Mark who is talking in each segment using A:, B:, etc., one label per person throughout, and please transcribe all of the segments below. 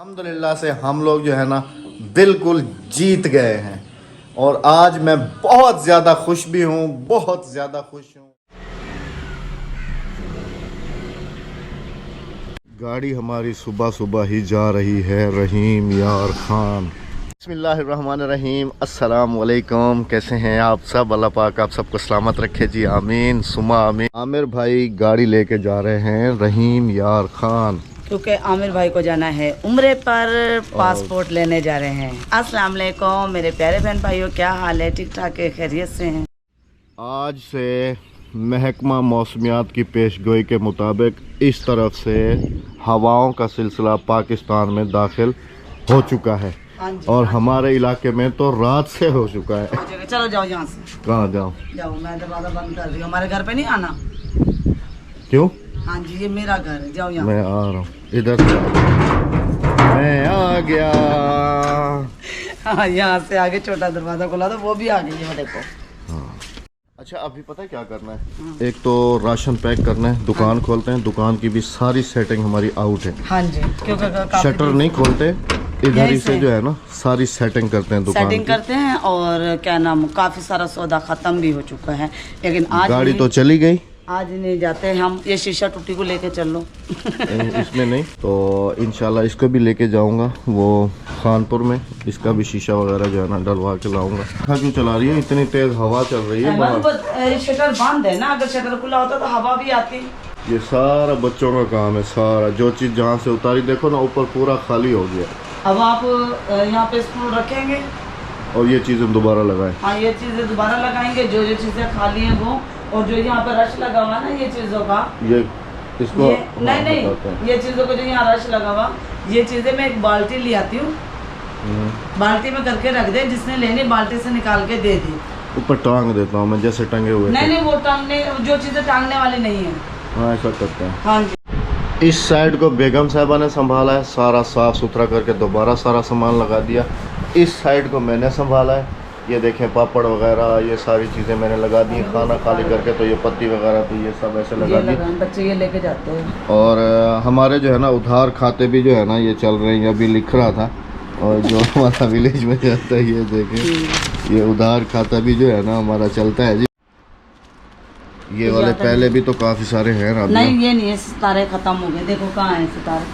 A: अल्हम्दुलिल्लाह से हम लोग जो है ना बिल्कुल जीत गए हैं और आज मैं बहुत ज़्यादा खुश भी हूँ, बहुत ज़्यादा खुश हूँ। गाड़ी हमारी सुबह सुबह ही जा रही है रहीम यार खान। बिस्मिल्लाहिर्रहमानिर्रहीम, अस्सलाम वालेकुम। कैसे हैं आप सब? अल्लाह पाक आप सबको सलामत रखे जी, आमीन सुमा आमीन। आमिर भाई गाड़ी लेके जा रहे हैं रहीम यार खान,
B: क्योंकि आमिर भाई को जाना है उम्रे पर, पासपोर्ट लेने जा रहे हैं। अस्सलाम वालेकुम मेरे प्यारे बहन भाइयों, क्या हाल है? ठीक ठाक है, खैरियत से हैं?
A: आज से महकमा मौसमियात की पेशगोई के मुताबिक इस तरफ से हवाओं का सिलसिला पाकिस्तान में दाखिल हो चुका है और हमारे इलाके में तो रात से हो चुका है।
B: चलो जाओ यहाँ से।
A: कहाँ जाओ?
B: जाओ, मैं दरवाजा बंद कर रही हूँ। हमारे घर पे नहीं आना।
A: क्यों?
B: हाँ जी, ये मेरा घर है, जाओ यहाँ।
A: मैं आ रहा हूँ, इधर से मैं आ गया।
B: हाँ, यहाँ से आगे छोटा दरवाजा खोला तो वो भी आ गई है, देखो।
A: अच्छा, अभी पता है क्या करना है? एक तो राशन पैक करना है, दुकान खोलते हैं। दुकान की भी सारी सेटिंग हमारी आउट है।
B: हाँ जी, क्योंकि
A: शटर नहीं खोलते, इधर ही से जो है ना सारी सेटिंग करते हैं दुकान
B: सेटिंग करते हैं। और क्या नाम, काफी सारा सौदा खत्म भी हो चुका है, लेकिन आज
A: गाड़ी तो चली गई।
B: आज नहीं जाते हम। ये शीशा टूटी को लेके चल लो।
A: इसमें नहीं तो इंशाल्लाह इसको भी लेके जाऊंगा वो खानपुर में। इसका भी शीशा वगैरह जो है ना डलवा के लाऊंगा। क्यों चला रही है? इतनी तेज हवा चल रही है बाहर।
B: शटर बंद है ना, अगर शटर खुला होता तो हवा भी आती।
A: ये सारा बच्चों का काम है, सारा जो चीज जहाँ से उतारी देखो ना ऊपर पूरा खाली हो गया।
B: अब आप यहाँ पे स्टूल रखेंगे
A: और ये चीजें दोबारा लगाएं।
B: हाँ, ये चीजें दोबारा लगाएंगे। जो जो चीजें खाली हैं वो, और जो यहाँ पर रश लगा हुआ है ना ये चीजों का,
A: ये इसको
B: नहीं, ये चीजों को जो यहाँ रश लगा हुआ, ये चीजें मैं एक बाल्टी ले आती हूँ, बाल्टी में करके रख दे। जिसने लेनी बाल्टी से निकाल के दे दी।
A: ऊपर टांग देता हूँ मैं, जैसे टंगे हुए।
B: नहीं, वो टांगने, जो चीजें टांगने वाली नहीं है।
A: हाँ, ऐसा करते हैं।
B: हाँ जी।
A: इस साइड को बेगम साहबा ने संभाला है, सारा साफ सुथरा करके दोबारा सारा सामान लगा दिया। इस साइड को मैंने संभाला है। ये देखें पापड़ वगैरह ये सारी चीज़ें मैंने लगा दी। खाना खाली करके तो ये पत्ती वगैरह तो ये सब ऐसे लगा दी।
B: बच्चे ये लेके जाते हैं।
A: और हमारे जो है ना उधार खाते भी जो है ना ये चल रहे हैं। अभी लिख रहा था, और जो हमारा विलेज में जाता है ये देखें, ये उधार खाता भी जो है ना हमारा चलता है जी। ये वाले पहले भी तो काफ़ी सारे हैं ना।
B: नहीं, ये नहीं है, सितारे खत्म हो गए। देखो कहाँ है सितारे,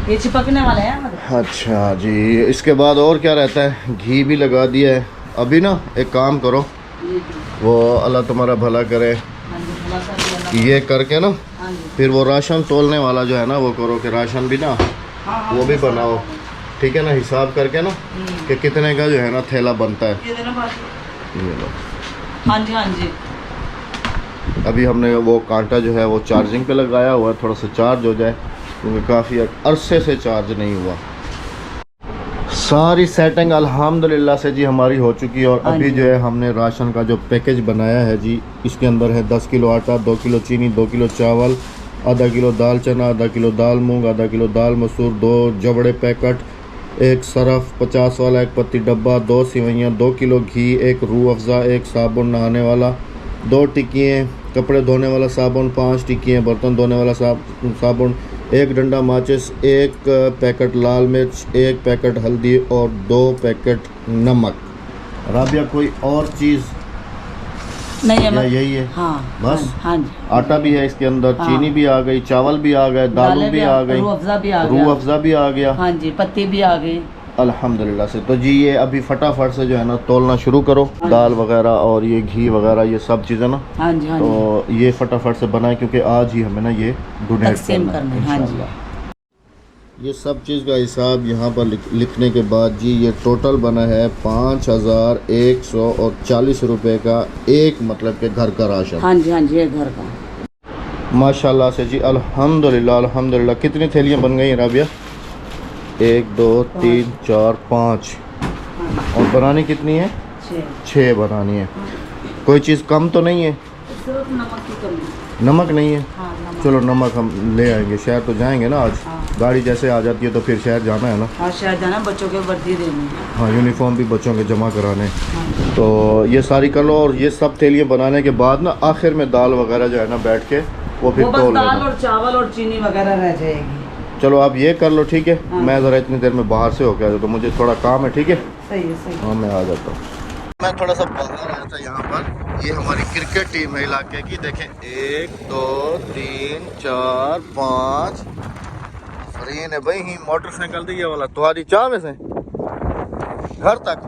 B: ये चिपकने वाले हैं।
A: अच्छा जी, इसके बाद और क्या रहता है? घी भी लगा दिया है। अभी ना एक काम करो, वो अल्लाह तुम्हारा भला करे, ये करके ना फिर वो राशन तोलने वाला जो है ना वो करो कि राशन भी ना वो भी बनाओ, ठीक है ना? हिसाब करके ना कि कितने का जो है ना थैला बनता है। ये लो।
B: हाँ जी, हाँ जी।
A: अभी हमने वो कांटा जो है वो चार्जिंग पे लगाया हुआ है, थोड़ा सा चार्ज हो जाए, क्योंकि काफ़ी अरसे से चार्ज नहीं हुआ। सारी सेटिंग अल्हम्दुलिल्लाह से जी हमारी हो चुकी है। और अभी जो है हमने राशन का जो पैकेज बनाया है जी, इसके अंदर है 10 किलो आटा, 2 किलो चीनी, 2 किलो चावल, आधा किलो दाल चना, आधा किलो दाल मूंग, आधा किलो दाल मसूर, 2 जबड़े पैकेट, 1 सरफ 50 वाला 1 पत्ती डब्बा, 2 सिवैयाँ, 2 किलो घी, 1 रूह अफ़ज़ा, 1 साबुन नहाने वाला, 2 टिक्कियाँ कपड़े धोने वाला साबुन, 5 टिक्कियाँ बर्तन धोने वाला साबुन, 1 डंडा माचिस, 1 पैकेट लाल मिर्च, 1 पैकेट हल्दी और 2 पैकेट नमक। राबिया कोई और चीज़
B: नहीं है?
A: यही है।
B: हाँ,
A: बस।
B: हाँ जी।
A: आटा भी है इसके अंदर, चीनी भी आ गई, चावल भी आ गए, दाल भी आ गई,
B: रूह अफ़ज़ा भी
A: आ गया।
B: हाँ जी, पत्ती भी आ गई
A: अल्हम्दुलिल्लाह से। तो जी ये अभी फटाफट से जो है ना तोलना शुरू करो, दाल वगैरह और ये घी वगैरह ये सब चीज़ें ना।
B: हाँ जी, हाँ
A: तो ये फटाफट से बनाए, क्योंकि आज ही हमें ना ये डोनेट करना है।
B: हाँ जी।
A: ये सब चीज़ का हिसाब यहाँ पर लिखने के बाद जी ये टोटल बना है 5140 रुपये का, एक मतलब के घर का राशन।
B: हाँ जी, हाँ जी, ये घर का
A: माशाल्लाह से जी अल्हम्दुलिल्लाह अल्हम्दुलिल्लाह। कितनी थैलियाँ बन गई राबिया? 1 2 3 4 5 और बनानी कितनी है? 6 बनानी है। कोई चीज़ कम तो नहीं है?
B: सिर्फ नमक की कमी।
A: नमक नहीं है?
B: हाँ, नमक।
A: चलो नमक हम ले आएंगे, शहर तो जाएंगे ना आज।
B: हाँ।
A: गाड़ी जैसे आ जाती है तो फिर शहर जाना है ना।
B: हाँ, शहर जाना, बच्चों के वर्दी देनी।
A: हाँ, यूनिफॉर्म भी बच्चों के जमा कराने।
B: हाँ।
A: तो ये सारी कर लो। और ये सब थैलियाँ बनाने के बाद ना आखिर में दाल वगैरह जो है ना बैठ के वो फिर
B: बस दाल और चावल और चीनी वगैरह रह जाएगी।
A: चलो आप ये कर लो, ठीक है।
B: हाँ।
A: मैं ज़रा इतनी देर में बाहर से होके आ जाता हूँ, मुझे थोड़ा काम है, ठीक है।
B: सही है, सही है।
A: हाँ मैं आ जाता हूँ। मैं थोड़ा सा बाहर आया था यहाँ पर। ये हमारी क्रिकेट टीम है इलाके की, देखें 1 2 3 4 5 फरीन है भाई। ही मोटरसाइकिल दी ये वाला तुम्हारी चाह में से घर तक।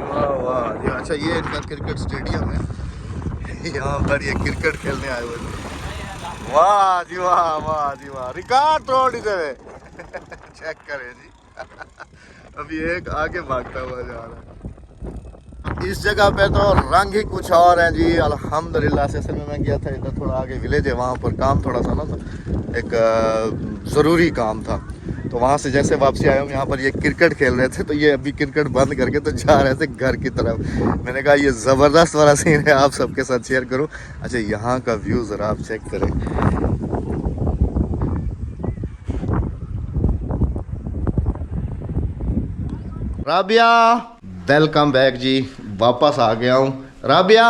A: वाह वाह जी। अच्छा ये इनका क्रिकेट स्टेडियम है, यहाँ पर ये क्रिकेट खेलने आए हुए थे। वाह जी वाह, वाह जी वाह, रिकॉर्ड तोड़ दे। चेक करें जी। अभी एक आगे भागता हुआ जा रहा है। इस जगह पे तो रंग ही कुछ और है जी, अल्हम्दुलिल्लाह से। असल में मैं गया था इधर, थोड़ा आगे विलेज है, वहाँ पर काम थोड़ा सा ना, तो एक ज़रूरी काम था, तो वहाँ से जैसे वापसी आया हूँ, यहाँ पर ये क्रिकेट खेल रहे थे, तो ये अभी क्रिकेट बंद करके तो जा रहे थे घर की तरफ। मैंने कहा ये ज़बरदस्त वाला सीन है, आप सबके साथ शेयर करूँ। अच्छा यहाँ का व्यू ज़रा आप चेक करें। राबिया वेलकम बैक जी, वापस आ गया हूँ। राबिया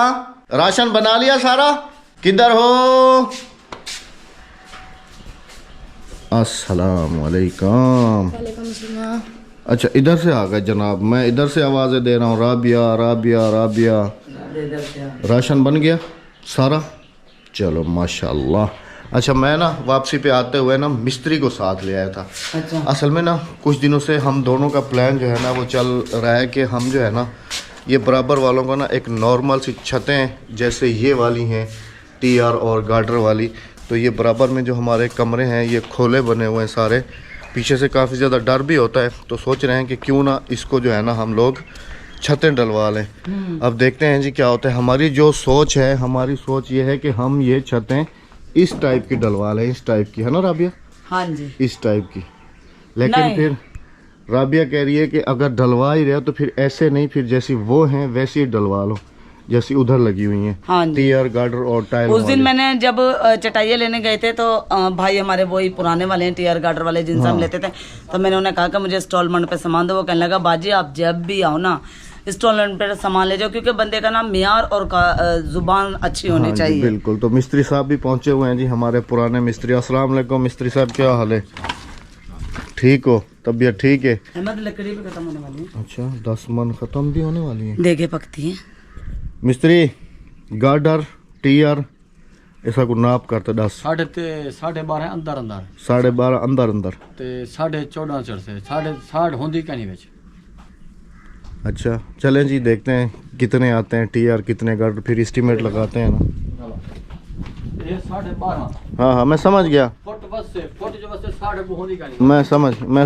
A: राशन बना लिया सारा? किधर हो? अस्सलाम वालेकुम। अच्छा इधर से आ गए जनाब, मैं इधर से आवाज़ें दे रहा हूँ, राबिया राबिया राबिया। राशन बन गया सारा? चलो माशाल्लाह। अच्छा मैं ना वापसी पे आते हुए ना मिस्त्री को साथ ले आया था।
B: अच्छा।
A: असल में ना कुछ दिनों से हम दोनों का प्लान जो है ना वो चल रहा है कि हम जो है ना ये बराबर वालों को ना एक नॉर्मल सी छतें जैसे ये वाली हैं टीआर और गार्डर वाली, तो ये बराबर में जो हमारे कमरे हैं ये खोले बने हुए हैं सारे, पीछे से काफ़ी ज़्यादा डर भी होता है, तो सोच रहे हैं कि क्यों ना इसको जो है ना हम लोग छतें डलवा लें। अब देखते हैं जी क्या होता है। हमारी जो सोच है, हमारी सोच ये है कि हम ये छतें इस टाइप की डलवा लें, इस टाइप की, है ना राबिया?
B: हाँ जी।
A: इस टाइप की। लेकिन फिर राबिया कह रही है कि अगर डलवा ही रहे हो तो फिर ऐसे नहीं, फिर जैसी वो हैं वैसी ही डलवा लो जैसी उधर लगी हुई हैं।
B: हाँ जी।
A: टीयर गार्डर और टाइल।
B: उस दिन मैंने जब चटाइयाँ लेने गए थे तो भाई हमारे वही पुराने वाले हैं टीयर गार्डर वाले जिनसे हम लेते थे, तो मैंने उन्हें कहा कि मुझे इंस्टॉलमेंट पे सामान दो। वो कहने लगा बाजी आप जब भी आओ ना इंस्टॉलमेंट पे सामान ले जाओ, क्योंकि बंदे का ना मियार और जुबान अच्छी होनी चाहिए।
A: बिल्कुल। तो मिस्त्री साहब भी पहुंचे हुए हैं जी, हमारे पुराने मिस्त्री। अस्सलाम वालेकुम मिस्त्री साहब, क्या हाल है? ठीक हो? तबीयत ठीक है?
B: अहमद लकड़ी भी खत्म होने वाली है।
A: अच्छा 10 मन ख़त्म भी होने वाली है,
B: देखे पकती है।
A: मिस्त्री गार्डर टीयर ऐसा को नाप करते 10
C: 12.5 अंदर अंदर
A: 12.5 अंदर अंदर
C: ते 14.5 चढ़ से 60 होंदी कहीं बेच।
A: अच्छा चलें जी, देखते हैं कितने आते हैं टीआर कितने गार्डर, फिर एस्टीमेट लगाते हैं ना।
C: ये 12.5
A: हाँ हाँ मैं समझ गया,
C: फुट बस से फुट जो बस से 60 होंदी कहीं।
A: मैं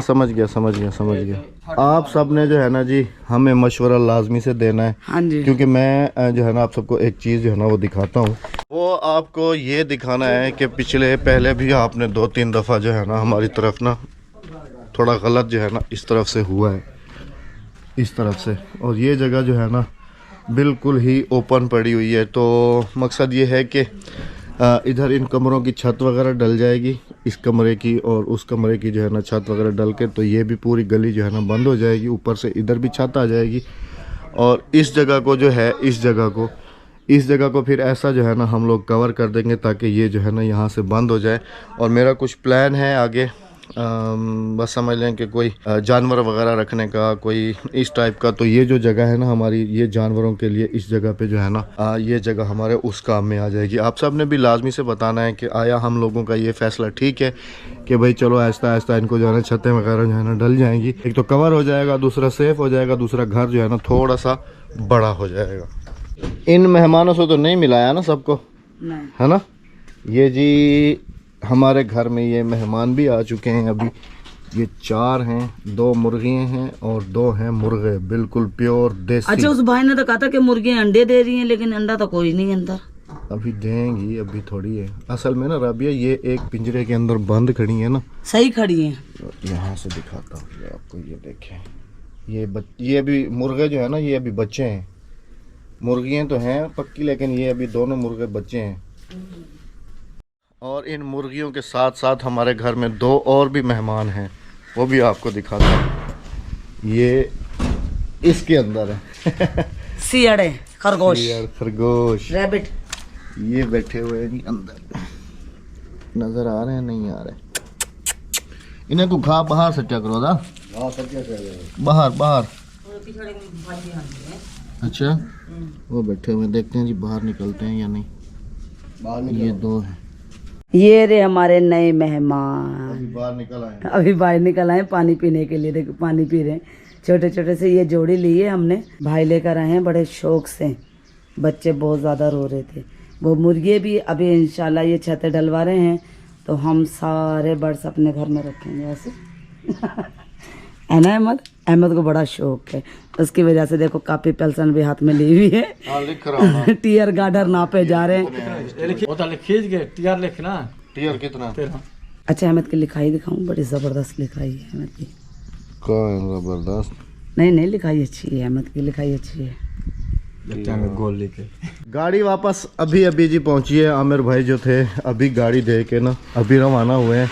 A: समझ गया। आप सब ने जो है ना जी हमें मशवरा लाजमी से देना है।
B: हाँ जी।
A: क्योंकि मैं जो है ना आप सबको एक चीज़ जो है ना वो दिखाता हूँ। वो आपको ये दिखाना है कि पहले भी आपने 2-3 दफ़ा जो है ना हमारी तरफ ना थोड़ा गलत जो है ना इस तरफ से हुआ है, इस तरफ से, और ये जगह जो है ना बिल्कुल ही ओपन पड़ी हुई है। तो मकसद ये है कि इधर इन कमरों की छत वगैरह डल जाएगी, इस कमरे की और उस कमरे की जो है ना छत वगैरह डल के, तो ये भी पूरी गली जो है ना बंद हो जाएगी, ऊपर से इधर भी छत आ जाएगी। और इस जगह को जो है इस जगह को फिर ऐसा जो है ना हम लोग कवर कर देंगे ताकि ये जो है ना यहाँ से बंद हो जाए। और मेरा कुछ प्लान है आगे, बस समझ लें कि कोई जानवर वगैरह रखने का, कोई इस टाइप का। तो ये जो जगह है ना हमारी, ये जानवरों के लिए इस जगह पे जो है ना ये जगह हमारे उस काम में आ जाएगी। आप सब ने भी लाजमी से बताना है कि आया हम लोगों का ये फैसला ठीक है कि भाई चलो आहिस्ता आहिस्ता इनको जो है ना छतें वगैरह जो है ना डल जाएंगी। एक तो कवर हो जाएगा, दूसरा सेफ हो जाएगा, दूसरा घर जो है ना थोड़ा सा बड़ा हो जाएगा। इन मेहमानों से तो नहीं मिलाया ना सबको,
B: नहीं।
A: है ना? ये जी हमारे घर में ये मेहमान भी आ चुके हैं अभी। ये 4 हैं, 2 मुर्गियाँ हैं और 2 हैं मुर्गे, बिल्कुल प्योर देसी।
B: अच्छा उस भाई ने तो कहा था कि मुर्गियाँ अंडे दे रही हैं, लेकिन अंडा तो कोई नहीं अंदर।
A: अभी देंगी, अभी थोड़ी है। असल में ना राबिया ये एक पिंजरे के अंदर बंद खड़ी है ना,
B: सही खड़ी हैं।
A: यहाँ से दिखाता हूँ आपको, ये देखें, ये अभी मुर्गे जो है ना ये अभी बच्चे हैं। मुर्गियाँ तो हैं पक्की, लेकिन ये अभी दोनों मुर्गे बच्चे हैं। और इन मुर्गियों के साथ साथ हमारे घर में 2 और भी मेहमान हैं, वो भी आपको दिखाता हूँ। ये इसके अंदर है
B: सियाड़े, खरगोश,
A: खरगोश,
B: रैबिट,
A: ये बैठे हुए हैं अंदर। नजर आ रहे हैं? नहीं आ रहे? इन्हें को खा बाहर सट्टा करो दा बाहर बाहर। अच्छा वो बैठे हुए देखते हैं जी बाहर निकलते हैं या नहीं। ये दो हैं।
B: ये रे हमारे नए मेहमान
A: अभी बाहर निकल आए।
B: अभी बाहर निकल आए पानी पीने के लिए। देखो पानी पी रहे हैं। छोटे छोटे से ये जोड़ी ली है हमने, भाई लेकर आए हैं बड़े शौक से। बच्चे बहुत ज़्यादा रो रहे थे। वो मुर्गे भी अभी इंशाल्लाह ये छतें डलवा रहे हैं तो हम सारे बर्ड्स अपने घर में रखेंगे ऐसे। है ना अहमद? अहमद को बड़ा शौक है, उसकी वजह से देखो कापी पेंसिल भी हाथ में ली हुई है।
A: हाँ लिख रहा हूँ।
B: टीयर गार्डर नापे जा रहे हैं।
C: खींच के टीआर लिखना।
A: टीयर कितना?
B: अच्छा अहमद की लिखाई दिखाऊं, बड़ी ज़बरदस्त लिखाई है अहमद की।
A: जबरदस्त।
B: नहीं लिखाई अच्छी है, अहमद की लिखाई अच्छी है।
C: गोल लिखे।
A: गाड़ी वापस अभी अभी जी पहुंची है। आमिर भाई जो थे अभी गाड़ी दे के ना अभी रवाना हुए हैं।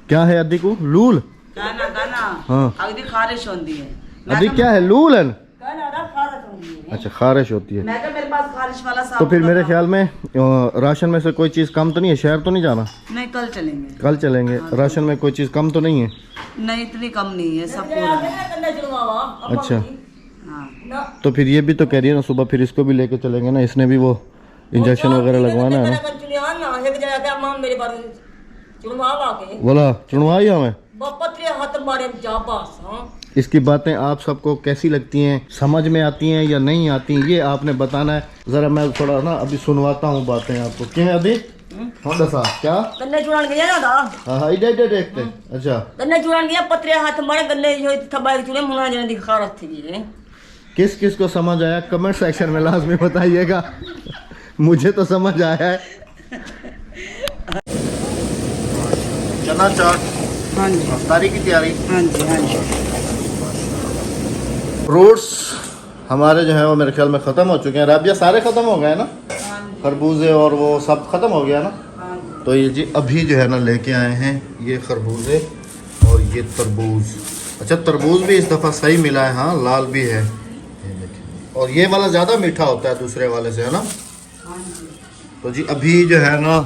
A: क्या है अदी को? लूल
B: गाना
A: हाँ
B: अगदी खारिश होती है।
A: अदी क्या है? लूल है।
B: खारिश होती है।
A: अच्छा खारिश होती है।
B: मैं कहा मेरे पास खारिश वाला
A: तो
B: साबुन
A: फिर मेरे
B: था।
A: ख्याल में राशन में से कोई चीज़ कम तो नहीं है? शहर तो नहीं जाना?
B: नहीं कल चलेंगे।
A: कल चलेंगे। राशन में कोई चीज़ कम तो नहीं है?
B: नहीं इतनी कम नहीं है, सब पूरा है।
A: अच्छा
B: हाँ
A: तो फिर ये भी तो कह रही है ना सुबह फिर इसको भी लेके चलेंगे ना, इसने भी वो इंजेक्शन वगैरह लगवाना है ना। बोला चुनवाई हमें। इसकी बातें आप सबको कैसी लगती हैं, समझ में आती हैं या नहीं आती, ये आपने बताना है। जरा मैं थोड़ा ना अभी सुनवाता हूँ बातें आपको। क्या है अभी? हाँ दसा क्या?
B: गन्ने चुरान गया ना दा।
A: हाँ इधर देखते। अच्छा
B: गन्ने चुरान गया, पत्रे हाथ मारे गन्ने जो थबाई चुने मुना जने दिखा रखी थी।
A: किस किस को समझ आया कमेंट सेक्शन में लाजमी बताइएगा। मुझे तो समझ आया है। चना चाट
B: हाँ जी
A: इफ्तारी की तैयारी।
B: हाँ जी हाँ जी।
A: फ्रूट्स हमारे जो है वो मेरे ख्याल में ख़त्म हो चुके हैं। राबिया सारे ख़त्म हो गए ना? खरबूजे और वो सब ख़त्म हो गया ना? तो ये जी अभी जो है ना लेके आए हैं ये खरबूजे और ये तरबूज। अच्छा तरबूज भी इस दफ़ा सही मिला है। हाँ लाल भी है ये देखिए। और ये वाला ज़्यादा मीठा होता है दूसरे वाले से, है ना? तो जी अभी जो है ना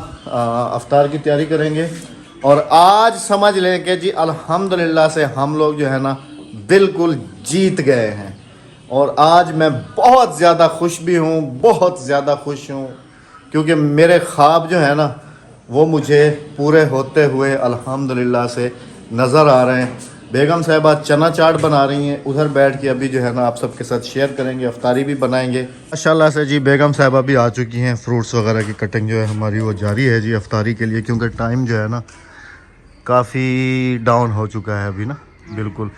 A: अफ्तार की तैयारी करेंगे। और आज समझ लें कि जी अल्हम्दुलिल्लाह से हम लोग जो है ना बिल्कुल जीत गए हैं। और आज मैं बहुत ज़्यादा खुश भी हूँ, बहुत ज़्यादा खुश हूँ क्योंकि मेरे ख्वाब जो है ना वो मुझे पूरे होते हुए अल्हम्दुलिल्लाह से नज़र आ रहे हैं। बेगम साहिबा चना चाट बना रही हैं, उधर बैठ के अभी जो है ना आप सबके साथ शेयर करेंगे, अफ्तारी भी बनाएंगे माशाल्लाह से जी। बेगम साहिबा भी आ चुकी हैं। फ्रूट्स वगैरह की कटिंग जो है हमारी वो जारी है जी अफ्तारी के लिए, क्योंकि टाइम जो है ना काफ़ी डाउन हो चुका है अभी ना। बिल्कुल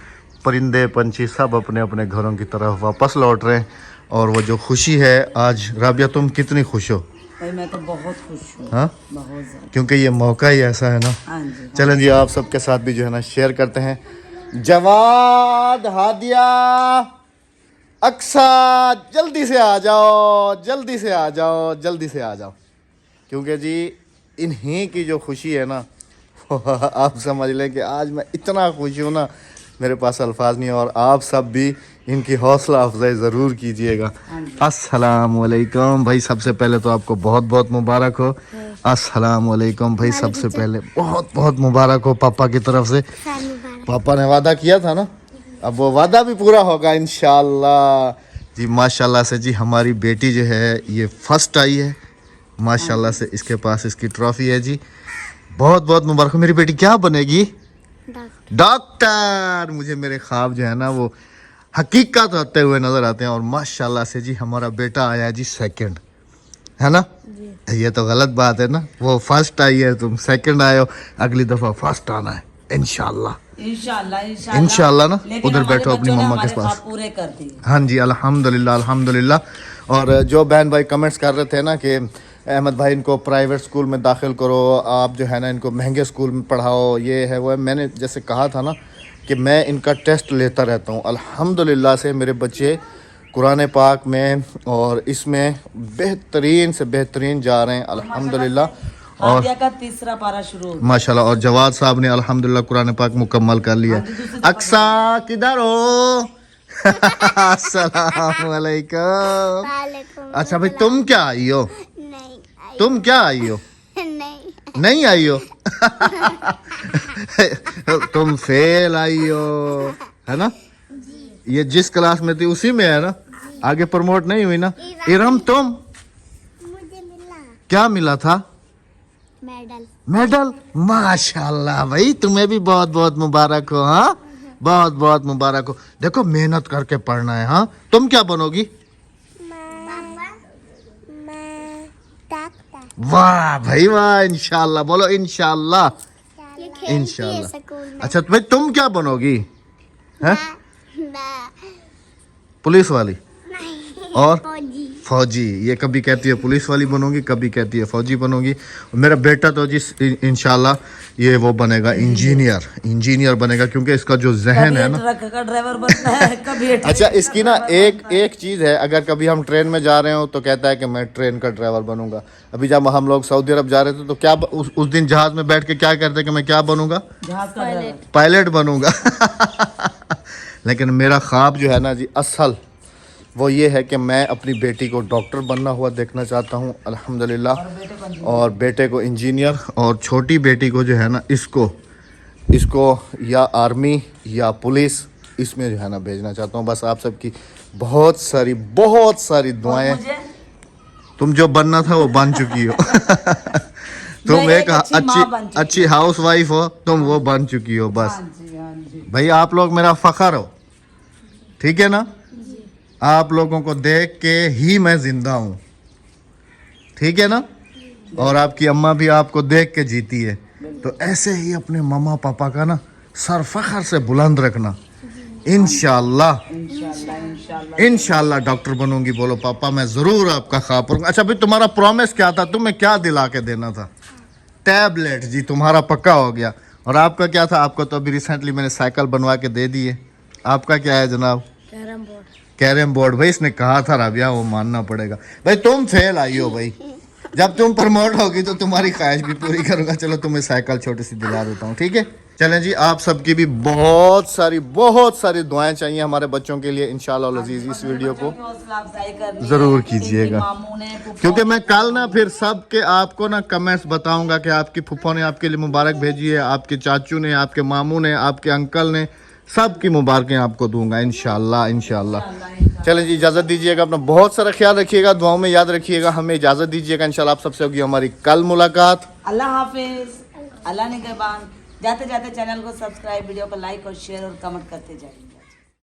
A: परिंदे पंछी सब अपने अपने घरों की तरफ वापस लौट रहे हैं। और वो जो खुशी है आज, राबिया तुम कितनी खुश हो?
B: भाई मैं तो बहुत खुश हूँ।
A: हाँ
B: बहुत ज़्यादा।
A: क्योंकि ये मौका ही ऐसा है ना।
B: हाँ जी
A: चलें जी आप सबके साथ भी जो है ना शेयर करते हैं। जवाद, हादिया, अक्सा जल्दी से आ जाओ, जल्दी से आ जाओ, जल्दी से आ जाओ, क्योंकि जी इन्हीं की जो खुशी है ना आप समझ लें कि आज मैं इतना खुश हूँ ना मेरे पास अल्फाज नहीं है। और आप सब भी इनकी हौसला अफजाई ज़रूर कीजिएगा। अस्सलाम वालेकुम भाई, सबसे पहले तो आपको बहुत बहुत मुबारक हो। अस्सलाम वालेकुम भाई, सबसे पहले बहुत बहुत मुबारक हो पापा की तरफ से। पापा ने वादा किया था ना, अब वो वादा भी पूरा होगा इंशाल्लाह जी। माशाल्लाह से जी हमारी बेटी जो है ये फर्स्ट आई है माशाल्लाह से। इसके पास इसकी ट्रॉफी है जी। बहुत बहुत मुबारक हो। मेरी बेटी क्या बनेगी? डॉक्टर। मुझे मेरे ख्वाब जो है ना वो हकीकत होते हुए नजर आते हैं। और माशाल्लाह से जी हमारा बेटा आया जी सेकंड, है ना? ये तो गलत बात है ना, वो फर्स्ट आई है, तुम सेकंड आए हो। अगली दफा फर्स्ट आना है इंशाल्लाह। इंशाल्लाह ना। उधर बैठो अपनी मम्मा के पास।
B: पूरे कर दिए।
A: हाँ जी अल्हम्दुलिल्लाह अल्हम्दुलिल्लाह। और जो बहन भाई कमेंट्स कर रहे थे ना कि अहमद भाई इनको प्राइवेट स्कूल में दाखिल करो, आप जो है ना इनको महंगे स्कूल में पढ़ाओ, ये है वो है। मैंने जैसे कहा था ना कि मैं इनका टेस्ट लेता रहता हूँ। अल्हम्दुलिल्लाह से मेरे बच्चे कुरान पाक में और इसमें बेहतरीन से बेहतरीन जा रहे हैं अल्हम्दुलिल्लाह। और
B: का तीसरा पारा शुरू हो
A: माशाल्लाह। और जवाद साहब ने अल्हम्दुलिल्लाह कुरान पाक मुकम्मल कर लिया। अक्सा किधर हो? अस्सलाम वालेकुम। अच्छा भाई तुम क्या आई हो? तुम क्या आई हो? नहीं आई हो? तुम फेल आई हो, है ना? ये जिस क्लास में थी उसी में है ना? आगे प्रमोट नहीं हुई ना? इरम तुम
D: मुझे मिला
A: क्या मिला था?
D: मेडल।
A: मेडल, माशाल्लाह भाई, तुम्हें भी बहुत बहुत मुबारक हो। हाँ, बहुत बहुत मुबारक हो। देखो मेहनत करके पढ़ना है। हाँ, तुम क्या बनोगी?
D: मैं डॉक्टर।
A: वाह भाई वाह, इंशाल्लाह बोलो, इंशाल्लाह
D: ये खेलती है
A: इंशाल्लाह।
D: स्कूल में।
A: अच्छा भाई तुम क्या बनोगी? हैं?
D: मैं
A: पुलिस वाली और
D: फौजी।
A: फौजी। ये कभी कहती है पुलिस वाली बनोगी, कभी कहती है फौजी बनोगी। मेरा बेटा तो जी इंशाल्लाह ये वो बनेगा इंजीनियर, इंजीनियर बनेगा, क्योंकि इसका जो जहन
B: कभी
A: है ना।
B: ट्रक का ड्राइवर बनता है, कभी
A: अच्छा इसकी ना एक चीज़ है, अगर कभी हम ट्रेन में जा रहे हो तो कहता है कि मैं ट्रेन का ड्राइवर बनूंगा। अभी जब हम लोग सऊदी अरब जा रहे थे तो क्या उस दिन जहाज में बैठ के क्या करते कि मैं क्या बनूंगा?
B: जहाज का ड्राइवर।
A: पायलट बनूंगा। लेकिन मेरा ख्वाब जो है ना जी असल, वो ये है कि मैं अपनी बेटी को डॉक्टर बनना हुआ देखना चाहता हूँ अल्हम्दुलिल्लाह, और बेटे को इंजीनियर, और छोटी बेटी को जो है ना इसको या आर्मी या पुलिस इसमें जो है ना भेजना चाहता हूँ। बस आप सबकी बहुत सारी दुआएं।
B: मुझे
A: तुम जो बनना था वो बन चुकी हो। तुम
B: मैं
A: एक
B: एक अच्छी माँ बन चुकी
A: अच्छी हाउस वाइफ हो, तुम वो बन चुकी हो। बस
B: हाँ जी, हाँ जी।
A: भाई आप लोग मेरा फखर हो, ठीक है ना? आप लोगों को देख के ही मैं जिंदा हूँ, ठीक है ना? और आपकी अम्मा भी आपको देख के जीती है। तो ऐसे ही अपने मम्मा पापा का ना सर फखर से बुलंद रखना। इंशाल्लाह इंशाल्लाह डॉक्टर बनूंगी। बोलो पापा मैं जरूर आपका ख्वाब करूंगा। अच्छा भाई तुम्हारा प्रॉमिस क्या था? तुम्हें क्या दिला के देना था? टैबलेट जी, तुम्हारा पक्का हो गया। और आपका क्या था? आपको तो अभी रिसेंटली मैंने साइकिल बनवा के दे दी है। आपका क्या है जनाब?
D: Carrom board.
A: Carrom board. भाई इसने कहा था राबिया, वो मानना पड़ेगा। भाई तुम फेल आई हो भाई, जब तुम प्रमोट होगी तो तुम्हारी ख्वाहिश भी पूरी करूंगा। चलो तुम्हें साइकिल छोटी सी दिला देता हूँ, ठीक है? चलें जी, आप सबकी भी बहुत सारी दुआएं चाहिए हमारे बच्चों के लिए इंशाल्लाह अजीज। इस वीडियो को जरूर कीजिएगा, क्योंकि मैं कल ना फिर सबके आपको ना कमेंट्स बताऊंगा कि आपकी फूफो ने आपके लिए मुबारक भेजी है, आपके चाचू ने, आपके मामू ने, आपके अंकल ने, सबकी मुबारकें आपको दूंगा इंशाल्लाह। चलें जी, इजाज़त दीजिएगा, अपना बहुत सारा ख्याल रखिएगा, दुआओं में याद रखिएगा, हमें इजाज़त दीजिएगा। इंशाल्लाह आप सबसे होगी हमारी कल मुलाकात।
B: अल्लाह हाफिज, अल्लाह निगहबान। जाते जाते चैनल को सब्सक्राइब, वीडियो को लाइक और शेयर और कमेंट करते जाइए।